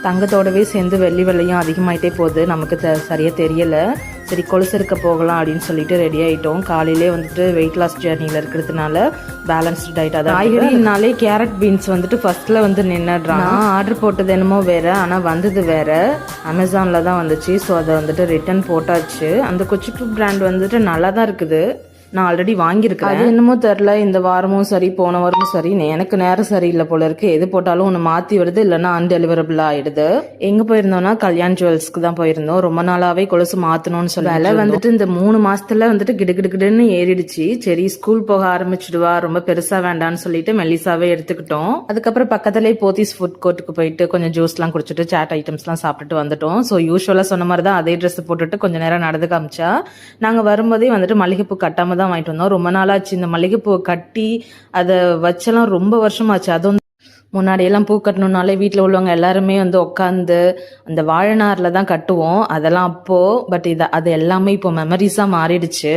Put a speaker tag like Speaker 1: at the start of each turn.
Speaker 1: தங்கத்தோடவே சேர்ந்து வெள்ளி விலையும் அதிகமாயிட்டே போகுது. நமக்கு சரியாக தெரியலை. சரி கொலுசு இருக்க போகலாம் அப்படின்னு சொல்லிட்டு ரெடி ஆகிட்டோம். காலையிலே வந்துட்டு வெயிட் லாஸ் ஜேர்னியில் இருக்கிறதுனால பேலன்ஸ்டு டயட்டாக தான். காய்கறினாலே கேரட் பீன்ஸ் வந்துட்டு ஃபர்ஸ்ட்டில் வந்து நின்றுடுறான். ஆர்டர் போட்டது என்னமோ வேறு, ஆனால் வந்தது வேறு. அமேசானில் தான் வந்துச்சு. ஸோ அதை வந்துட்டு ரிட்டன் போட்டாச்சு. அந்த குச்சிப்பு பிராண்ட் வந்துட்டு நல்லா தான் இருக்குது. நான் ஆல்ரெடி வாங்கியிருக்கேன். அது என்னமோ தெரில, இந்த வாரமும் சரி போன வாரமும் சரி எனக்கு நேரம் சரியில்லை போல இருக்கு. எது போட்டாலும் ஒன்று மாற்றி வருது, இல்லைன்னா அன்டெலிவரபிள் ஆகிடுது. எங்கே போயிருந்தோம்னா கல்யாண் ஜுவல்ஸ்க்கு தான் போயிருந்தோம். ரொம்ப நாளாகவே கொலுசு மாற்றணும்னு சொல்லி விலை வந்துட்டு இந்த 3 மாசத்துல வந்துட்டு கிடுகிடுன்னு ஏறிடுச்சு. சரி ஸ்கூல் போக ஆரம்பிச்சிடுவா, ரொம்ப பெருசாக வேண்டான்னு சொல்லிட்டு மெல்லிசாவே எடுத்துக்கிட்டோம். அதுக்கப்புறம் பக்கத்துலேயே போத்தீஸ் ஃபுட் கோர்ட்டுக்கு போயிட்டு கொஞ்சம் ஜூஸ்லாம் குடிச்சிட்டு சாட் ஐட்டம்ஸ்லாம் சாப்பிட்டுட்டு வந்துட்டோம். ஸோ யூஸ்வலாக சொன்ன மாதிரி தான் அதே ட்ரெஸ் போட்டுட்டு கொஞ்சம் நேரம் நடந்து காமிச்சா. நாங்கள் வரும்போதே வந்துட்டு மல்லிகைப்பூ கட்டாம தான் வாங்கிட்டு வந்தோம். ரொம்ப நாளாச்சு இந்த மல்லிகைப்பூவை கட்டி அதை வச்செல்லாம் ரொம்ப வருஷமாச்சு. அதுவும் முன்னாடியெல்லாம் பூ கட்டணுன்னாலே வீட்டில் உள்ளவங்க எல்லாருமே வந்து உட்காந்து அந்த வாழைநாரில் தான் கட்டுவோம். அதெல்லாம் அப்போது. பட் அது எல்லாமே இப்போ மெமரிஸாக மாறிடுச்சு.